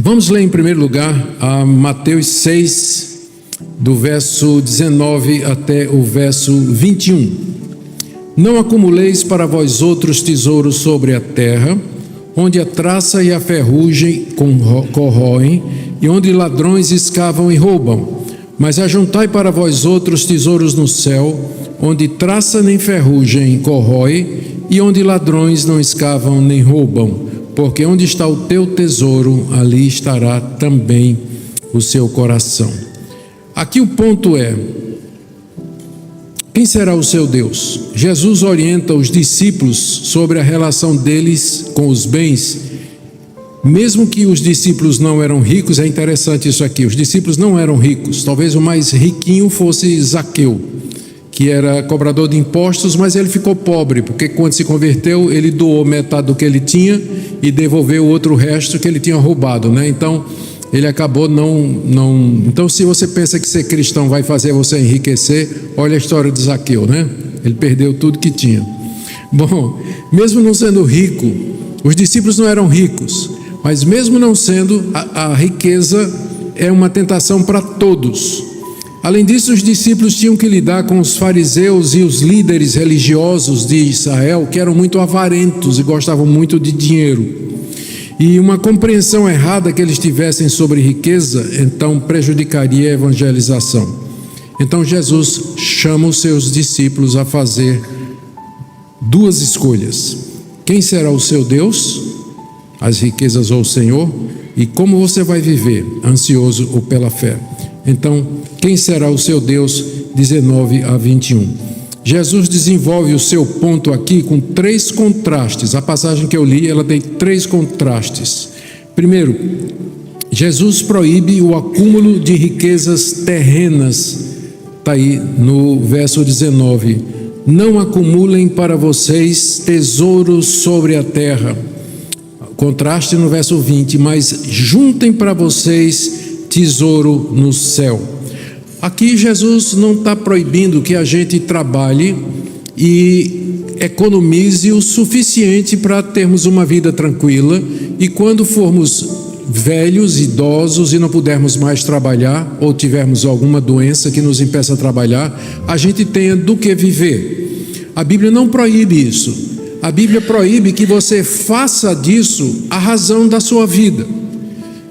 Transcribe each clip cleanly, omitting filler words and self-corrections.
Vamos ler em primeiro lugar a Mateus 6, do verso 19 até o verso 21. Não acumuleis para vós outros tesouros sobre a terra, onde a traça e a ferrugem corroem, e onde ladrões escavam e roubam. Mas ajuntai para vós outros tesouros no céu, onde traça nem ferrugem corrói, e onde ladrões não escavam nem roubam. Porque onde está o teu tesouro, ali estará também o seu coração. Aqui o ponto é: quem será o seu Deus? Jesus orienta os discípulos sobre a relação deles com os bens. Mesmo que os discípulos não eram ricos, é interessante isso aqui, os discípulos não eram ricos. Talvez o mais riquinho fosse Zaqueu, que era cobrador de impostos, mas ele ficou pobre, porque quando se converteu, ele doou metade do que ele tinha e devolveu o outro resto que ele tinha roubado, né? Então, ele acabou não... Então, se você pensa que ser cristão vai fazer você enriquecer, olha a história de Zaqueu, né? Ele perdeu tudo que tinha. Bom, mesmo não sendo rico, os discípulos não eram ricos, mas mesmo não sendo, a riqueza é uma tentação para todos. Além disso, os discípulos tinham que lidar com os fariseus e os líderes religiosos de Israel, que eram muito avarentos e gostavam muito de dinheiro. E uma compreensão errada que eles tivessem sobre riqueza, então prejudicaria a evangelização. Então Jesus chama os seus discípulos a fazer duas escolhas: quem será o seu Deus, as riquezas ou o Senhor, e como você vai viver, ansioso ou pela fé. Então, quem será o seu Deus? 19 a 21. Jesus desenvolve o seu ponto aqui com três contrastes. A passagem que eu li, ela tem três contrastes. Primeiro, Jesus proíbe o acúmulo de riquezas terrenas. Está aí no verso 19. Não acumulem para vocês tesouros sobre a terra. Contraste no verso 20. Mas juntem para vocês tesouro no céu. Aqui Jesus não está proibindo que a gente trabalhe e economize o suficiente para termos uma vida tranquila, e quando formos velhos, idosos e não pudermos mais trabalhar, ou tivermos alguma doença que nos impeça a trabalhar, a gente tenha do que viver. A Bíblia não proíbe isso. A Bíblia proíbe que você faça disso a razão da sua vida,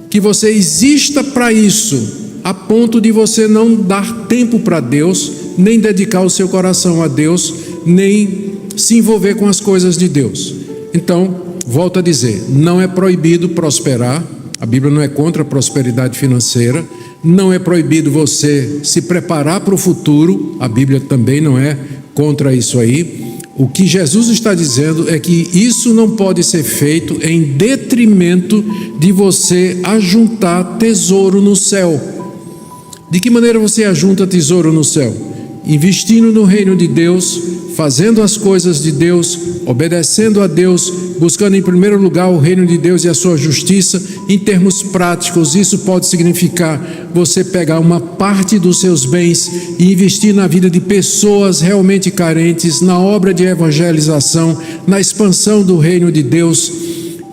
que você exista para isso, a ponto de você não dar tempo para Deus, nem dedicar o seu coração a Deus, nem se envolver com as coisas de Deus. Então, volto a dizer, não é proibido prosperar, a Bíblia não é contra a prosperidade financeira, não é proibido você se preparar para o futuro, a Bíblia também não é contra isso aí. O que Jesus está dizendo é que isso não pode ser feito em detrimento de você ajuntar tesouro no céu. De que maneira você ajunta tesouro no céu? Investindo no reino de Deus, fazendo as coisas de Deus, obedecendo a Deus, buscando em primeiro lugar o reino de Deus e a sua justiça. Em termos práticos, isso pode significar você pegar uma parte dos seus bens e investir na vida de pessoas realmente carentes, na obra de evangelização, na expansão do reino de Deus.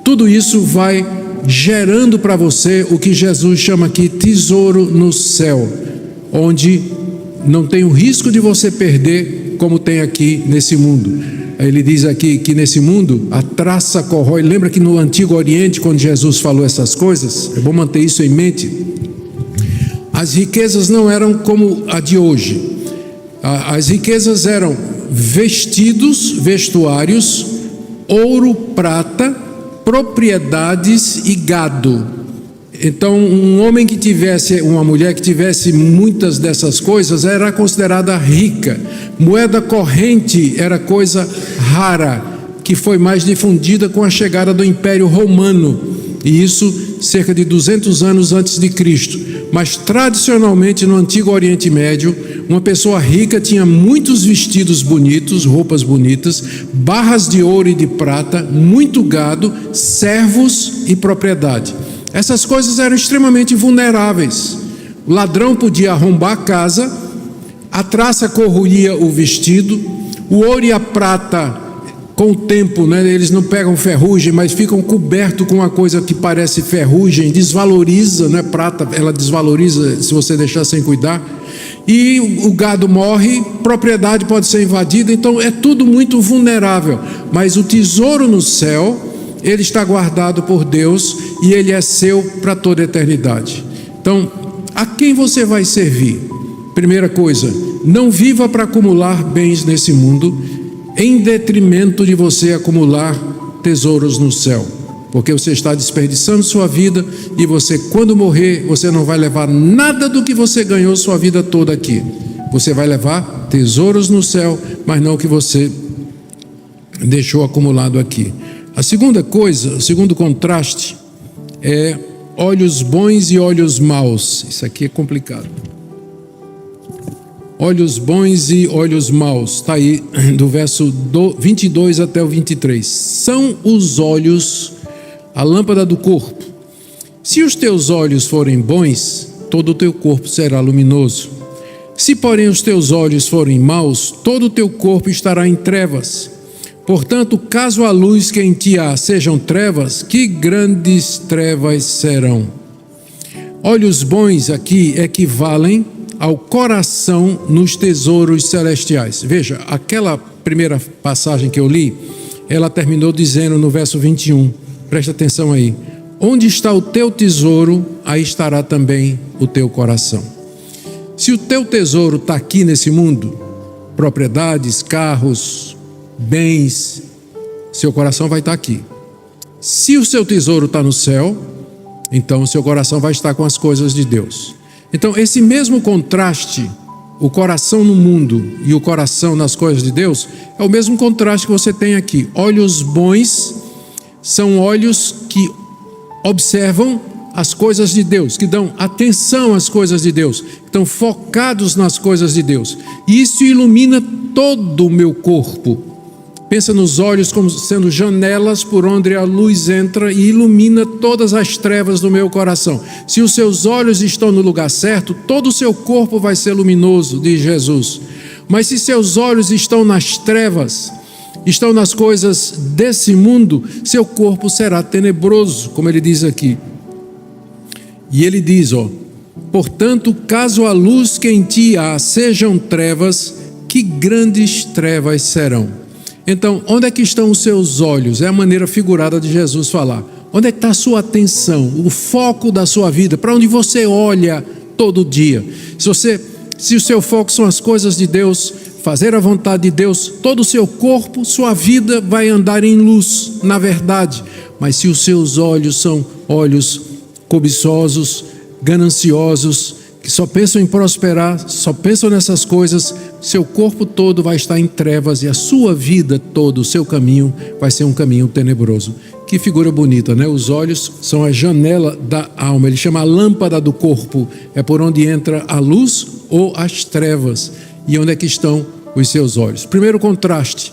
Tudo isso vai gerando para você o que Jesus chama aqui tesouro no céu, onde não tem o risco de você perder, como tem aqui nesse mundo. Ele diz aqui que nesse mundo a traça corrói. Lembra que no Antigo Oriente, quando Jesus falou essas coisas, é bom manter isso em mente. As riquezas não eram como a de hoje. As riquezas eram vestidos, vestuários, ouro, prata, propriedades e gado. Então, um homem que tivesse, uma mulher que tivesse muitas dessas coisas era considerada rica. Moeda corrente era coisa rara, que foi mais difundida com a chegada do Império Romano, e isso cerca de 200 anos antes de Cristo. Mas tradicionalmente no Antigo Oriente Médio, uma pessoa rica tinha muitos vestidos bonitos, roupas bonitas, barras de ouro e de prata, muito gado, servos e propriedade. Essas coisas eram extremamente vulneráveis. O ladrão podia arrombar a casa, a traça corroía o vestido, o ouro e a prata com o tempo, né, eles não pegam ferrugem, mas ficam cobertos com uma coisa que parece ferrugem, desvaloriza, né, prata, ela desvaloriza se você deixar sem cuidar, e o gado morre, propriedade pode ser invadida, então é tudo muito vulnerável, mas o tesouro no céu, ele está guardado por Deus e ele é seu para toda a eternidade. Então, a quem você vai servir? Primeira coisa, não viva para acumular bens nesse mundo, em detrimento de você acumular tesouros no céu, porque você está desperdiçando sua vida e você, quando morrer, você não vai levar nada do que você ganhou sua vida toda aqui. Você vai levar tesouros no céu, mas não o que você deixou acumulado aqui. A segunda coisa, o segundo contraste é olhos bons e olhos maus. Isso aqui é complicado. Olhos bons e olhos maus, está aí do verso 22 até o 23. São os olhos a lâmpada do corpo. Se os teus olhos forem bons, todo o teu corpo será luminoso. Se, porém, os teus olhos forem maus, todo o teu corpo estará em trevas. Portanto, caso a luz que em ti há sejam trevas, que grandes trevas serão. Olhos bons aqui equivalem ao coração nos tesouros celestiais. Veja, aquela primeira passagem que eu li, ela terminou dizendo no verso 21, presta atenção aí, onde está o teu tesouro, aí estará também o teu coração. Se o teu tesouro está aqui nesse mundo, propriedades, carros, bens, seu coração vai estar aqui. Se o seu tesouro está no céu, então o seu coração vai estar com as coisas de Deus. Então, esse mesmo contraste, o coração no mundo e o coração nas coisas de Deus, é o mesmo contraste que você tem aqui. Olhos bons são olhos que observam as coisas de Deus, que dão atenção às coisas de Deus, que estão focados nas coisas de Deus. E isso ilumina todo o meu corpo. Pensa nos olhos como sendo janelas por onde a luz entra e ilumina todas as trevas do meu coração. Se os seus olhos estão no lugar certo, todo o seu corpo vai ser luminoso, diz Jesus. Mas se seus olhos estão nas trevas, estão nas coisas desse mundo, seu corpo será tenebroso, como ele diz aqui. E ele diz, portanto, caso a luz que em ti há sejam trevas, que grandes trevas serão. Então, onde é que estão os seus olhos? É a maneira figurada de Jesus falar. Onde é que está a sua atenção, o foco da sua vida? Para onde você olha todo dia? Se o seu foco são as coisas de Deus, fazer a vontade de Deus, todo o seu corpo, sua vida vai andar em luz, na verdade. Mas se os seus olhos são olhos cobiçosos, gananciosos, que só pensam em prosperar, só pensam nessas coisas, seu corpo todo vai estar em trevas e a sua vida toda, o seu caminho vai ser um caminho tenebroso. Que figura bonita, né? Os olhos são a janela da alma, ele chama a lâmpada do corpo, é por onde entra a luz ou as trevas. E onde é que estão os seus olhos? Primeiro contraste,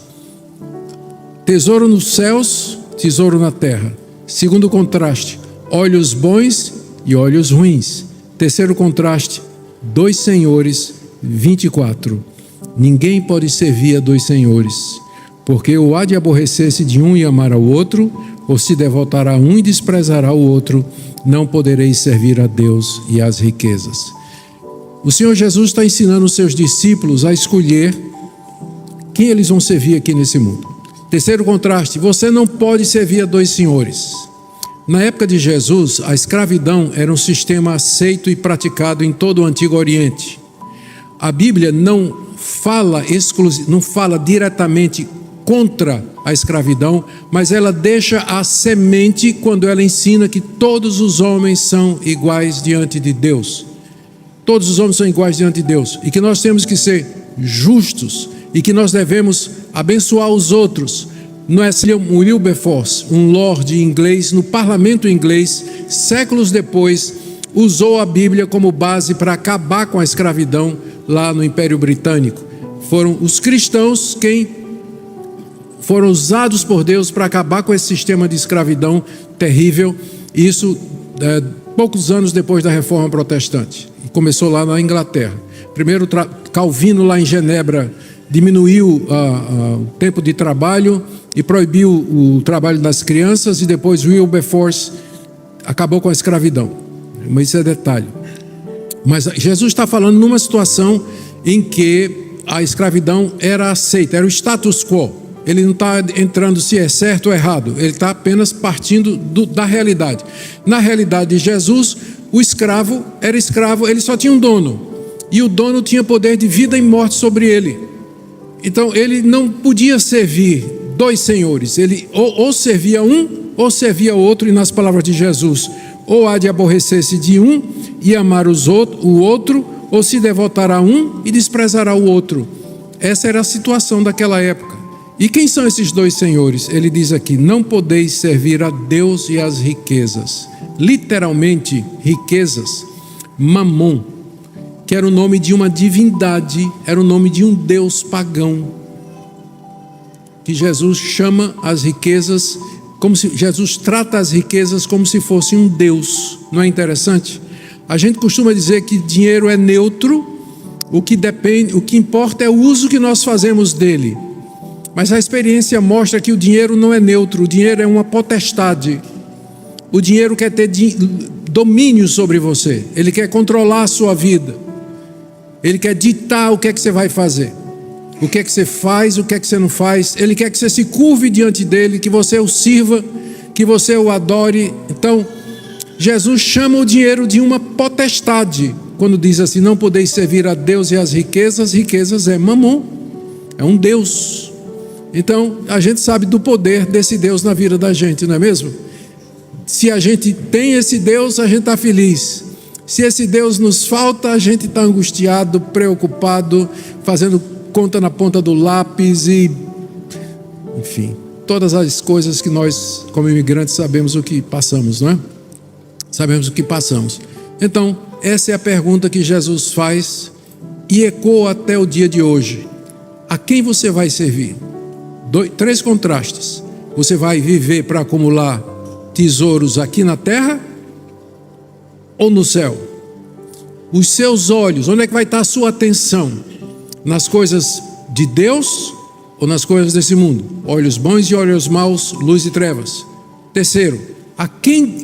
tesouro nos céus, tesouro na terra. Segundo contraste, olhos bons e olhos ruins. Terceiro contraste, dois senhores, 24. Ninguém pode servir a dois senhores, porque ou há de aborrecer-se de um e amar ao outro, ou se devotará a um e desprezará o outro, não podereis servir a Deus e às riquezas. O Senhor Jesus está ensinando os seus discípulos a escolher quem eles vão servir aqui nesse mundo. Terceiro contraste, você não pode servir a dois senhores. Na época de Jesus, a escravidão era um sistema aceito e praticado em todo o Antigo Oriente. A Bíblia não fala diretamente contra a escravidão, mas ela deixa a semente quando ela ensina que todos os homens são iguais diante de Deus. Todos os homens são iguais diante de Deus e que nós temos que ser justos e que nós devemos abençoar os outros. Não é Wilberforce, um lord inglês, no parlamento inglês, séculos depois, usou a Bíblia como base para acabar com a escravidão lá no Império Britânico. Foram os cristãos quem foram usados por Deus para acabar com esse sistema de escravidão terrível, isso poucos anos depois da Reforma Protestante. começou lá na Inglaterra. Primeiro Calvino lá em Genebra diminuiu o tempo de trabalho e proibiu o trabalho das crianças, e depois Wilberforce acabou com a escravidão. Mas isso é detalhe. Mas Jesus está falando numa situação em que a escravidão era aceita, era o status quo. Ele não está entrando se é certo ou errado, ele está apenas partindo da realidade. Na realidade de Jesus, o escravo era escravo, ele só tinha um dono, e o dono tinha poder de vida e morte sobre ele. Então ele não podia servir dois senhores, ele ou servia um ou servia outro, e nas palavras de Jesus, ou há de aborrecer-se de um e amar o outro, ou se devotará a um e desprezará o outro. Essa era a situação daquela época. E quem são esses dois senhores? Ele diz aqui: não podeis servir a Deus e às riquezas. Literalmente, riquezas, Mamon, que era o nome de uma divindade, era o nome de um deus pagão, que Jesus chama as riquezas, como se Jesus trata as riquezas como se fosse um deus. Não é interessante? A gente costuma dizer que dinheiro é neutro, o que importa é o uso que nós fazemos dele. Mas a experiência mostra que o dinheiro não é neutro, o dinheiro é uma potestade. O dinheiro quer ter domínio sobre você, ele quer controlar a sua vida, ele quer ditar o que é que você vai fazer, o que é que você faz, o que é que você não faz. Ele quer que você se curve diante dele, que você o sirva, que você o adore. Então, Jesus chama o dinheiro de uma potestade, quando diz assim: não podeis servir a Deus e às riquezas. Riquezas é Mamon, é um Deus. Então, a gente sabe do poder desse Deus na vida da gente, não é mesmo? Se a gente tem esse Deus, a gente está feliz. Se esse Deus nos falta, a gente está angustiado, preocupado, fazendo conta na ponta do lápis e, enfim, todas as coisas que nós, como imigrantes, sabemos o que passamos, não é? Sabemos o que passamos. Então, essa é a pergunta que Jesus faz e ecoa até o dia de hoje. A quem você vai servir? Três contrastes. Você vai viver para acumular tesouros aqui na terra ou no céu? Os seus olhos, onde é que vai estar a sua atenção? Nas coisas de Deus ou nas coisas desse mundo? Olhos bons e olhos maus, luz e trevas. Terceiro,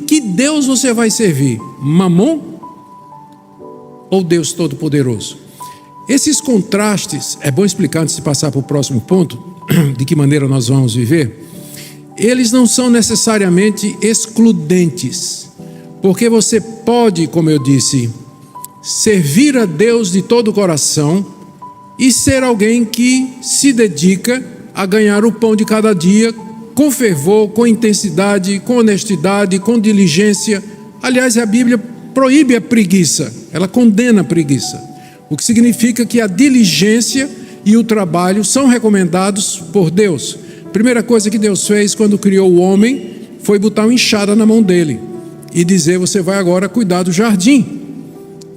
que Deus você vai servir? Mamon ou Deus Todo-Poderoso? Esses contrastes, é bom explicar antes de passar para o próximo ponto, de que maneira nós vamos viver. Eles não são necessariamente excludentes, porque você pode, como eu disse, servir a Deus de todo o coração e ser alguém que se dedica a ganhar o pão de cada dia com fervor, com intensidade, com honestidade, com diligência. Aliás, a Bíblia proíbe a preguiça, ela condena a preguiça, o que significa que a diligência e o trabalho são recomendados por Deus. Primeira coisa que Deus fez quando criou o homem foi botar uma enxada na mão dele e dizer: você vai agora cuidar do jardim.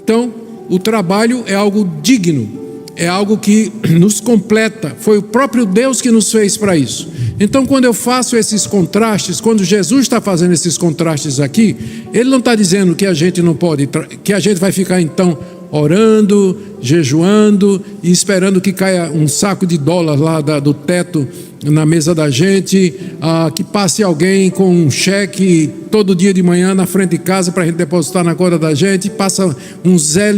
Então, o trabalho é algo digno, é algo que nos completa. Foi o próprio Deus que nos fez para isso. Então, quando eu faço esses contrastes, quando Jesus está fazendo esses contrastes aqui, ele não está dizendo que a gente não pode, que a gente vai ficar então orando, jejuando e esperando que caia um saco de dólar lá do teto na mesa da gente, que passe alguém com um cheque todo dia de manhã na frente de casa para a gente depositar na conta da gente, passa um Zé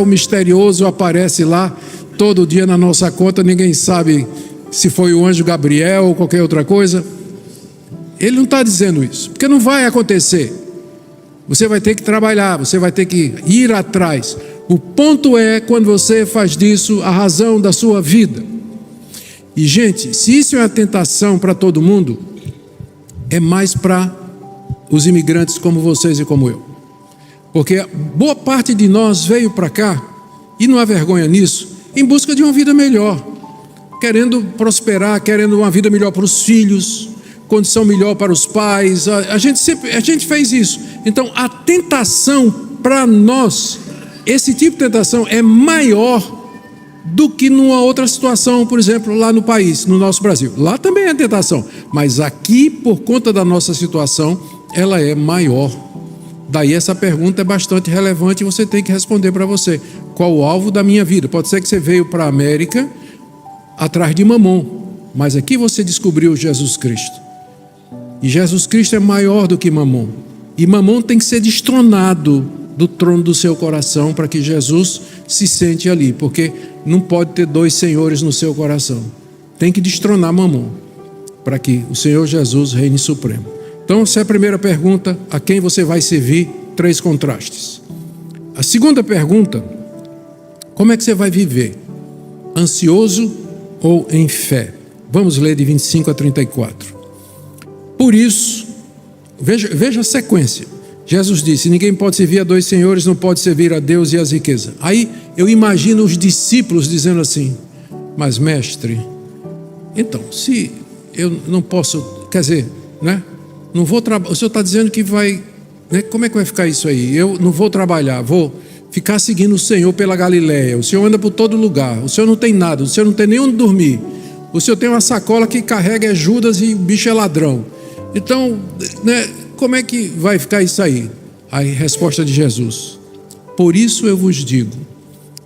misterioso, aparece lá todo dia na nossa conta, ninguém sabe se foi o anjo Gabriel ou qualquer outra coisa. Ele não está dizendo isso, porque não vai acontecer. Você vai ter que trabalhar, você vai ter que ir atrás. O ponto é quando você faz disso a razão da sua vida. E, gente, se isso é uma tentação para todo mundo, é mais para os imigrantes como vocês e como eu. Porque boa parte de nós veio para cá, e não há vergonha nisso, em busca de uma vida melhor, querendo prosperar, querendo uma vida melhor para os filhos, condição melhor para os pais. A gente fez isso. Então, a tentação para nós, esse tipo de tentação é maior do que numa outra situação, por exemplo, lá no país, no nosso Brasil. Lá também é tentação, mas aqui, por conta da nossa situação, ela é maior. Daí essa pergunta é bastante relevante e você tem que responder para você. Qual o alvo da minha vida? Pode ser que você veio para a América atrás de Mamon, mas aqui você descobriu Jesus Cristo. E Jesus Cristo é maior do que Mamon. E Mamon tem que ser destronado do trono do seu coração para que Jesus se sente ali, porque não pode ter dois senhores no seu coração. Tem que destronar Mamon para que o Senhor Jesus reine supremo. Então, essa é a primeira pergunta: a quem você vai servir? 3 contrastes. A segunda pergunta: como é que você vai viver? Ansioso ou em fé? Vamos ler de 25 a 34. Por isso, veja a sequência. Jesus disse: ninguém pode servir a 2 senhores, não pode servir a Deus e as riquezas. Aí eu imagino os discípulos dizendo assim: mas mestre, então, se eu não posso, quer dizer, né? Não vou trabalhar. O senhor está dizendo que vai, né? Como é que vai ficar isso aí? Eu não vou trabalhar, vou ficar seguindo o Senhor pela Galileia. O Senhor anda por todo lugar. O Senhor não tem nada, o Senhor não tem nem onde dormir. O Senhor tem uma sacola que carrega Judas e o bicho é ladrão. Então, né? Como é que vai ficar isso aí? A resposta de Jesus: por isso eu vos digo,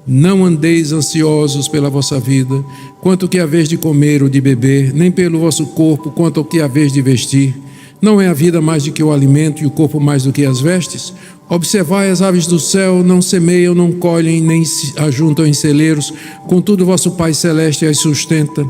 não andeis ansiosos pela vossa vida, quanto ao que haveis de comer ou de beber, nem pelo vosso corpo, quanto ao que haveis de vestir. Não é a vida mais do que o alimento e o corpo mais do que as vestes? Observai as aves do céu, não semeiam, não colhem, nem se ajuntam em celeiros, contudo vosso Pai Celeste as sustenta.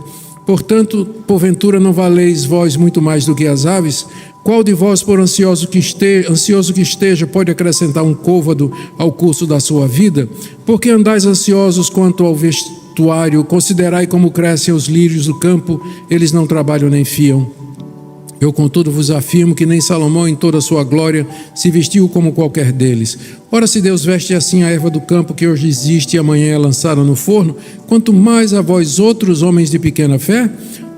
Portanto, porventura não valeis vós muito mais do que as aves? Qual de vós, por ansioso que esteja, pode acrescentar um côvado ao curso da sua vida? Porque andais ansiosos quanto ao vestuário? Considerai como crescem os lírios do campo, eles não trabalham nem fiam. Eu, contudo, vos afirmo que nem Salomão, em toda a sua glória, se vestiu como qualquer deles. Ora, se Deus veste assim a erva do campo, que hoje existe e amanhã é lançada no forno, quanto mais a vós outros, homens de pequena fé?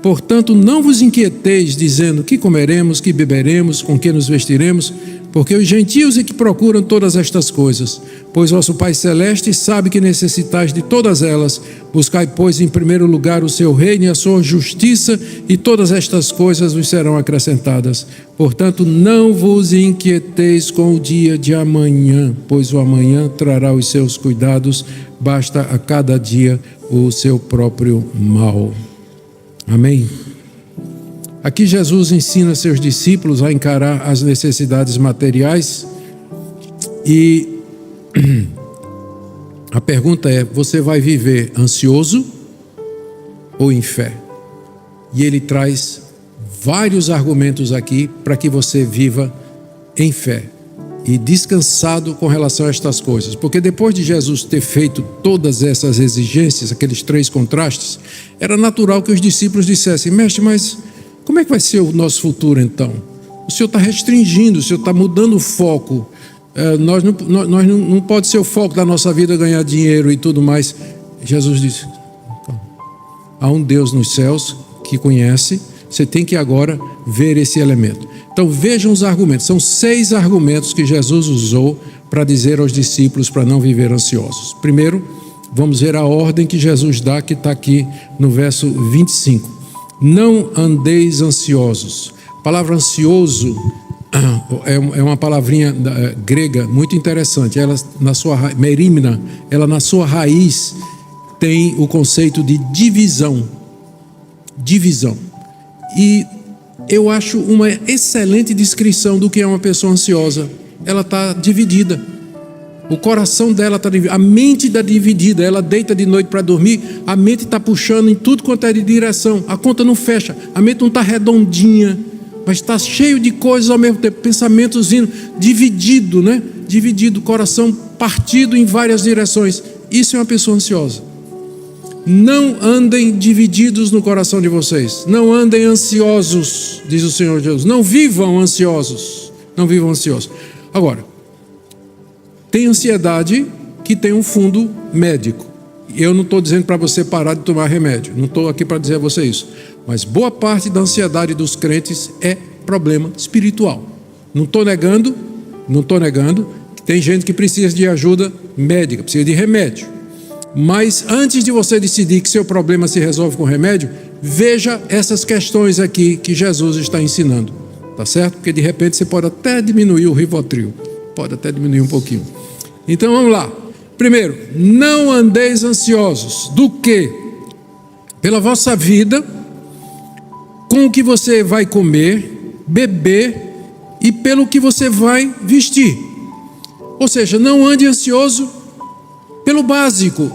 Portanto, não vos inquieteis, dizendo: que comeremos, que beberemos, com que nos vestiremos? Porque os gentios é que procuram todas estas coisas. Pois vosso Pai Celeste sabe que necessitais de todas elas. Buscai, pois, em primeiro lugar o seu reino e a sua justiça, e todas estas coisas vos serão acrescentadas. Portanto, não vos inquieteis com o dia de amanhã, pois o amanhã trará os seus cuidados. Basta a cada dia o seu próprio mal. Amém? Aqui Jesus ensina seus discípulos a encarar as necessidades materiais e a pergunta é: você vai viver ansioso ou em fé? E ele traz vários argumentos aqui para que você viva em fé e descansado com relação a estas coisas. Porque depois de Jesus ter feito todas essas exigências, aqueles 3 contrastes, era natural que os discípulos dissessem: mestre, mas como é que vai ser o nosso futuro então? O Senhor está restringindo, o Senhor está mudando o foco. Não pode ser o foco da nossa vida ganhar dinheiro e tudo mais. Jesus disse: há um Deus nos céus que conhece, você tem que agora ver esse elemento. Então vejam os argumentos, são 6 argumentos que Jesus usou para dizer aos discípulos para não viver ansiosos. Primeiro, vamos ver a ordem que Jesus dá, que está aqui no verso 25. Não andeis ansiosos. A palavra ansioso é uma palavrinha grega muito interessante. Ela na sua merimna, ela na sua raiz tem o conceito de divisão. Divisão. E eu acho uma excelente descrição do que é uma pessoa ansiosa. Ela está dividida. O coração dela está dividido, a mente está dividida. Ela deita de noite para dormir, a mente está puxando em tudo quanto é de direção. A conta não fecha, a mente não está redondinha, mas está cheio de coisas ao mesmo tempo. Pensamentos indo, dividido, né? Dividido, coração partido em várias direções. Isso é uma pessoa ansiosa. Não andem divididos no coração de vocês. Não andem ansiosos, diz o Senhor Jesus. Não vivam ansiosos. Não vivam ansiosos. Agora, tem ansiedade que tem um fundo médico. Eu não estou dizendo para você parar de tomar remédio. Não estou aqui para dizer a você isso. Mas boa parte da ansiedade dos crentes é problema espiritual. Não estou negando que tem gente que precisa de ajuda médica, precisa de remédio. Mas antes de você decidir que seu problema se resolve com remédio, veja essas questões aqui que Jesus está ensinando. Tá certo? Porque de repente você pode até diminuir o Rivotril. pode até diminuir um pouquinho. Então vamos lá. Primeiro, não andeis ansiosos. Do quê? Pela vossa vida, com o que você vai comer, beber e pelo que você vai vestir. Ou seja, não ande ansioso pelo básico.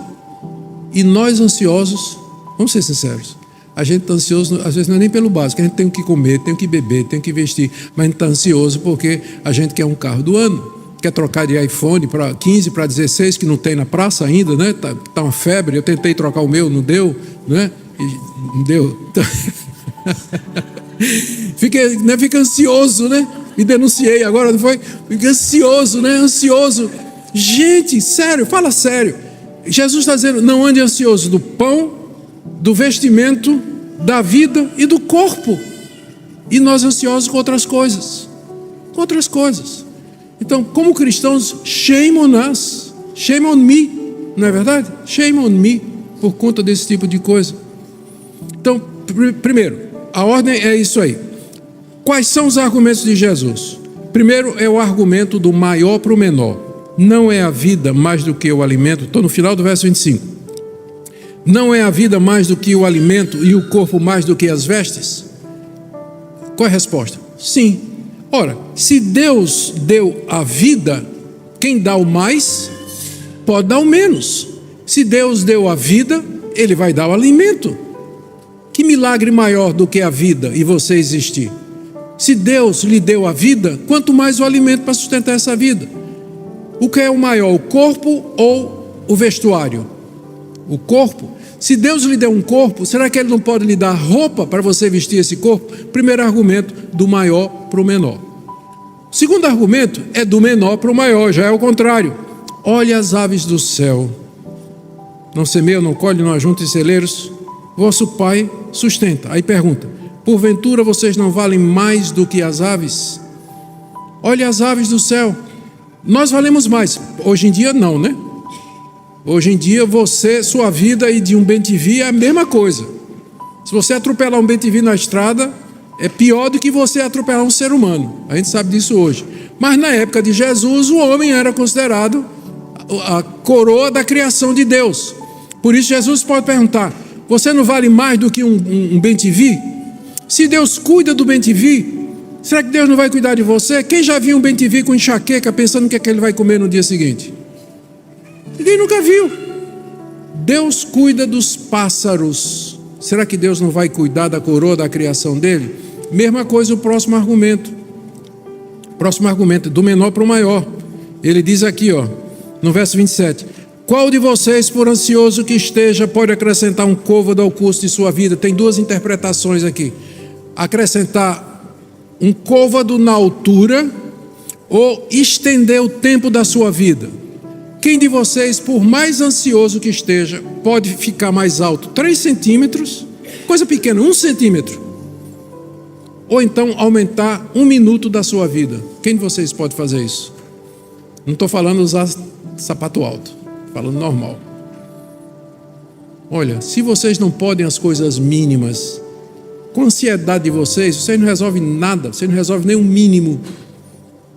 E nós ansiosos, vamos ser sinceros, a gente está ansioso, às vezes não é nem pelo básico, a gente tem o que comer, tem o que beber, tem o que vestir, mas a gente está ansioso porque a gente quer um carro do ano, quer trocar de iPhone para 15, para 16, que não tem na praça ainda, né? Tá uma febre, eu tentei trocar o meu, não deu, né? Não deu. Fica ansioso, né? Me denunciei agora, não foi? Fica ansioso, né? Ansioso. Gente, sério, fala sério. Jesus está dizendo, não ande ansioso do pão, do vestimento, da vida e do corpo. E nós ansiosos com outras coisas. Com outras coisas. Então, como cristãos, shame on us. Shame on me. Não é verdade? Shame on me. Por conta desse tipo de coisa. Então, primeiro, a ordem é isso aí. Quais são os argumentos de Jesus? Primeiro é o argumento do maior para o menor. Não é a vida mais do que o alimento? Estou no final do verso 25. Não é a vida mais do que o alimento e o corpo mais do que as vestes? Qual é a resposta? Sim. Ora, se Deus deu a vida, quem dá o mais pode dar o menos. Se Deus deu a vida, Ele vai dar o alimento. Que milagre maior do que a vida e você existir? Se Deus lhe deu a vida, quanto mais o alimento para sustentar essa vida? O que é o maior, o corpo ou o vestuário? O corpo. Se Deus lhe deu um corpo, será que Ele não pode lhe dar roupa para você vestir esse corpo? Primeiro argumento, do maior para o menor. O segundo argumento é do menor para o maior, já é o contrário. Olha as aves do céu. Não semeiam, não colhem, não ajuntam em celeiros. Vosso Pai sustenta. Aí pergunta, porventura vocês não valem mais do que as aves? Olha as aves do céu. Nós valemos mais. Hoje em dia não, né? Hoje em dia sua vida e de um bem-te-vi é a mesma coisa. Se você atropelar um bem-te-vi na estrada, é pior do que você atropelar um ser humano. A gente sabe disso hoje. Mas na época de Jesus, o homem era considerado a coroa da criação de Deus. Por isso Jesus pode perguntar, você não vale mais do que um bem-te-vi? Se Deus cuida do bem-te-vi, será que Deus não vai cuidar de você? Quem já viu um bem-te-vi com enxaqueca pensando o que é que ele vai comer no dia seguinte? Ninguém nunca viu. Deus cuida dos pássaros. Será que Deus não vai cuidar da coroa da criação dele? Mesma coisa o próximo argumento. Próximo argumento, do menor para o maior. Ele diz aqui, no verso 27. Qual de vocês, por ansioso que esteja, pode acrescentar um côvado ao curso de sua vida? Tem duas interpretações aqui. Acrescentar um côvado na altura ou estender o tempo da sua vida. Quem de vocês, por mais ansioso que esteja, pode ficar mais alto 3 centímetros, coisa pequena, 1 centímetro, ou então aumentar 1 minuto da sua vida? Quem de vocês pode fazer isso? Não estou falando usar sapato alto, falando normal. Olha, se vocês não podem as coisas mínimas, com a ansiedade de vocês não resolvem nada, vocês não resolvem nem o mínimo,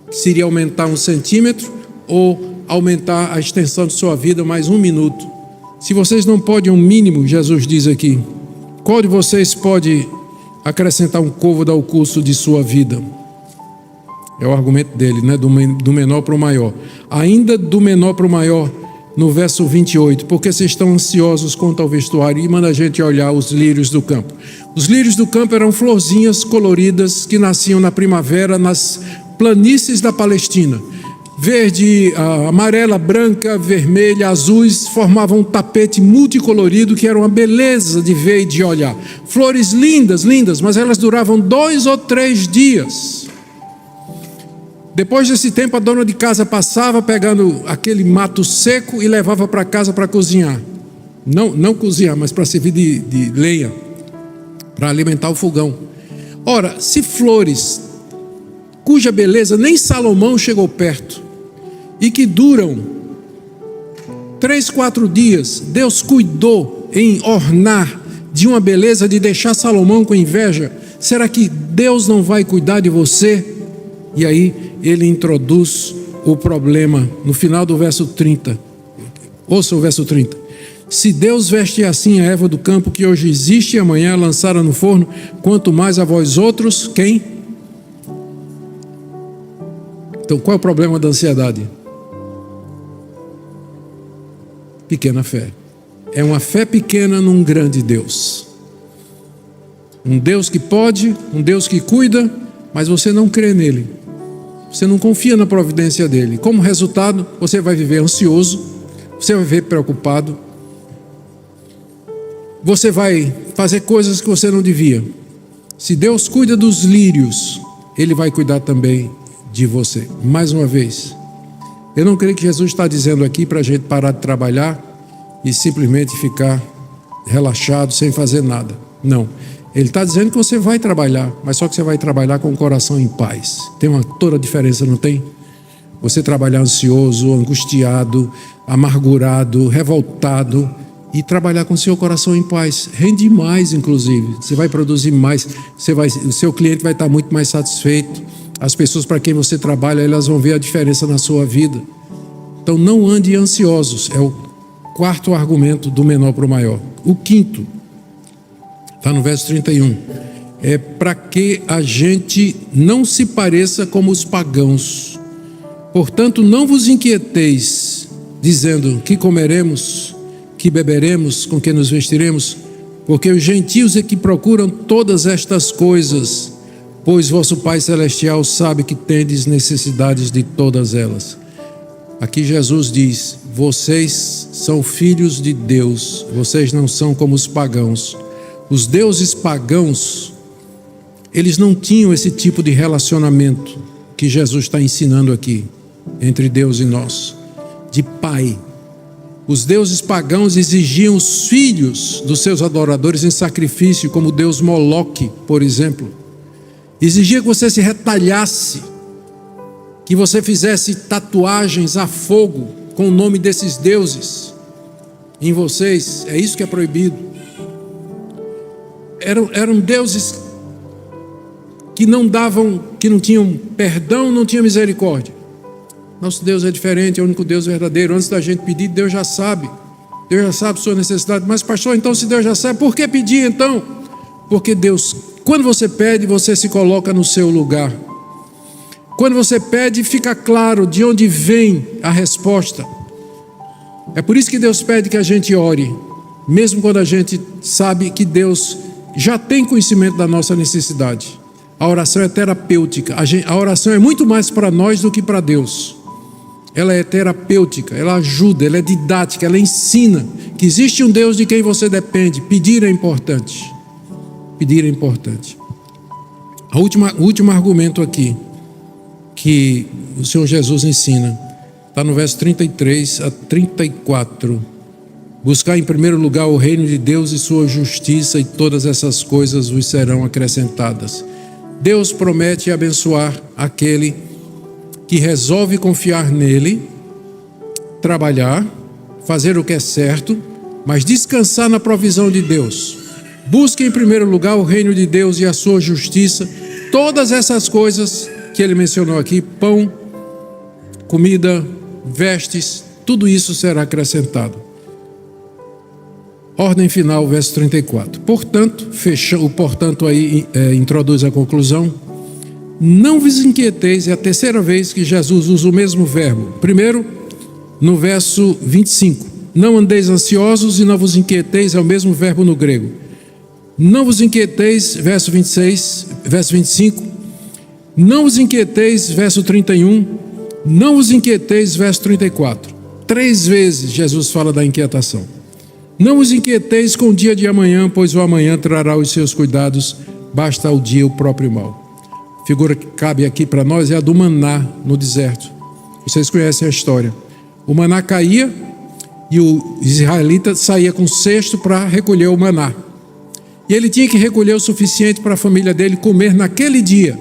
que seria aumentar 1 centímetro ou aumentar a extensão de sua vida mais 1 minuto. Se vocês não podem o mínimo, Jesus diz aqui, qual de vocês pode acrescentar um côvado ao curso de sua vida? É o argumento dele, né? Do menor para o maior. Ainda do menor para o maior, no verso 28, porque vocês estão ansiosos quanto ao vestuário, e manda a gente olhar os lírios do campo. Os lírios do campo eram florzinhas coloridas que nasciam na primavera nas planícies da Palestina. Verde, amarela, branca, vermelha, azuis, formavam um tapete multicolorido que era uma beleza de ver e de olhar. Flores lindas, lindas, mas elas duravam 2 ou 3 dias. Depois desse tempo, a dona de casa passava pegando aquele mato seco e levava para casa para cozinhar. Não cozinhar, mas para servir de lenha, para alimentar o fogão. Ora, se flores cuja beleza nem Salomão chegou perto, e que duram 3, 4 dias, Deus cuidou em ornar de uma beleza de deixar Salomão com inveja, será que Deus não vai cuidar de você? E aí ele introduz o problema no final do verso 30. Ouça o verso 30. Se Deus veste assim a erva do campo que hoje existe e amanhã é lançada no forno, quanto mais a vós outros, quem? Então qual é o problema da ansiedade? Pequena fé. É uma fé pequena num grande Deus. Um Deus que pode, um Deus que cuida, mas você não crê nele. Você não confia na providência dele. Como resultado, você vai viver ansioso, você vai viver preocupado, você vai fazer coisas que você não devia. Se Deus cuida dos lírios, ele vai cuidar também de você. Mais uma vez, eu não creio que Jesus está dizendo aqui para a gente parar de trabalhar e simplesmente ficar relaxado sem fazer nada. Não. Ele está dizendo que você vai trabalhar, mas só que você vai trabalhar com o coração em paz. Tem toda a diferença, não tem? Você trabalhar ansioso, angustiado, amargurado, revoltado, e trabalhar com o seu coração em paz. Rende mais, inclusive. Você vai produzir mais, o seu cliente vai estar muito mais satisfeito. As pessoas para quem você trabalha, elas vão ver a diferença na sua vida. Então não ande ansiosos. É o quarto argumento do menor para o maior. O quinto, está no verso 31. É para que a gente não se pareça como os pagãos. Portanto, não vos inquieteis, dizendo que comeremos, que beberemos, com que nos vestiremos, porque os gentios é que procuram todas estas coisas, pois vosso Pai Celestial sabe que tendes necessidades de todas elas. Aqui Jesus diz: vocês são filhos de Deus, vocês não são como os pagãos. Os deuses pagãos, eles não tinham esse tipo de relacionamento que Jesus está ensinando aqui, entre Deus e nós, de pai. Os deuses pagãos exigiam os filhos dos seus adoradores em sacrifício, como o deus Moloque, por exemplo. Exigia que você se retalhasse, que você fizesse tatuagens a fogo com o nome desses deuses em vocês. É isso que é proibido. Eram deuses que não tinham perdão, não tinham misericórdia. Nosso Deus é diferente, é o único Deus verdadeiro. Antes da gente pedir, Deus já sabe. Deus já sabe a sua necessidade. Mas pastor, então se Deus já sabe, por que pedir então? Porque Deus, quando você pede, você se coloca no seu lugar. Quando você pede, fica claro de onde vem a resposta. É por isso que Deus pede que a gente ore, mesmo quando a gente sabe que Deus já tem conhecimento da nossa necessidade. A oração é terapêutica. A oração é muito mais para nós do que para Deus. Ela é terapêutica, ela ajuda, ela é didática, ela ensina que existe um Deus de quem você depende. Pedir é importante. Pedir é importante. O último argumento aqui que o Senhor Jesus ensina está no verso 33 a 34. Buscar em primeiro lugar o reino de Deus e sua justiça, e todas essas coisas vos serão acrescentadas. Deus promete abençoar aquele que resolve confiar nele, trabalhar, fazer o que é certo, mas descansar na provisão de Deus. Busque em primeiro lugar o reino de Deus e a sua justiça. Todas essas coisas que ele mencionou aqui, pão, comida, vestes, tudo isso será acrescentado. Ordem final, verso 34. Portanto, portanto aí introduz a conclusão. Não vos inquieteis, é a terceira vez que Jesus usa o mesmo verbo. Primeiro, no verso 25. Não andeis ansiosos e não vos inquieteis, é o mesmo verbo no grego. Não vos inquieteis, verso 26, verso 25. Não vos inquieteis, verso 31. Não vos inquieteis, verso 34. 3 vezes Jesus fala da inquietação. Não vos inquieteis com o dia de amanhã, pois o amanhã trará os seus cuidados, basta ao dia o próprio mal. A figura que cabe aqui para nós é a do maná no deserto. Vocês conhecem a história. O maná caía e o israelita saía com um cesto para recolher o maná. E ele tinha que recolher o suficiente para a família dele comer naquele dia.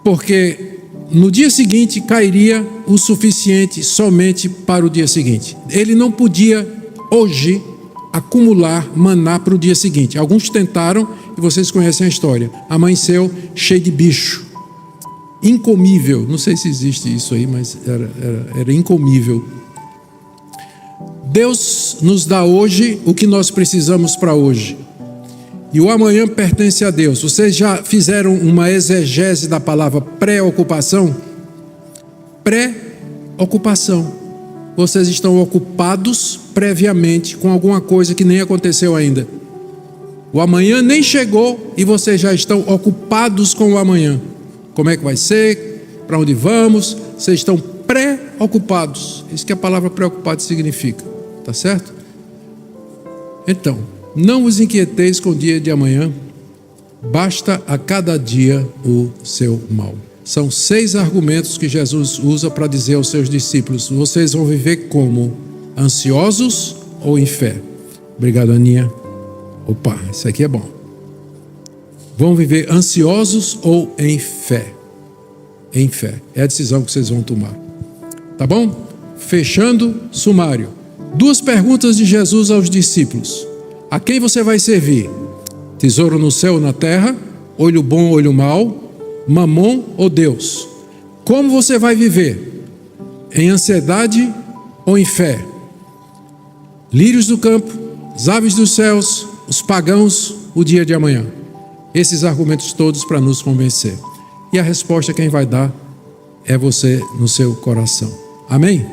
Porque no dia seguinte cairia o suficiente somente para o dia seguinte. Ele não podia hoje acumular maná para o dia seguinte. Alguns tentaram e vocês conhecem a história. Amanheceu cheio de bicho. incomível. Não sei se existe isso aí, mas era incomível. Deus nos dá hoje o que nós precisamos para hoje. E o amanhã pertence a Deus. Vocês já fizeram uma exegese da palavra pré-ocupação? Pré-ocupação. Vocês estão ocupados previamente com alguma coisa que nem aconteceu ainda. O amanhã nem chegou e vocês já estão ocupados com o amanhã. Como é que vai ser? Para onde vamos? Vocês estão pré-ocupados. Isso que a palavra preocupado significa. Tá certo? Então, não vos inquieteis com o dia de amanhã. Basta a cada dia o seu mal. São 6 argumentos que Jesus usa para dizer aos seus discípulos: vocês vão viver como? Ansiosos ou em fé? Obrigado, Aninha. Opa, isso aqui é bom. Vão viver ansiosos ou em fé? Em fé. É a decisão que vocês vão tomar. Tá bom? Fechando, sumário. 2 perguntas de Jesus aos discípulos: a quem você vai servir? Tesouro no céu ou na terra? Olho bom, olho mau? Mamon ou Deus? Como você vai viver? Em ansiedade ou em fé? Lírios do campo, as aves dos céus, os pagãos, o dia de amanhã. Esses argumentos todos para nos convencer. E a resposta quem vai dar é você no seu coração. Amém?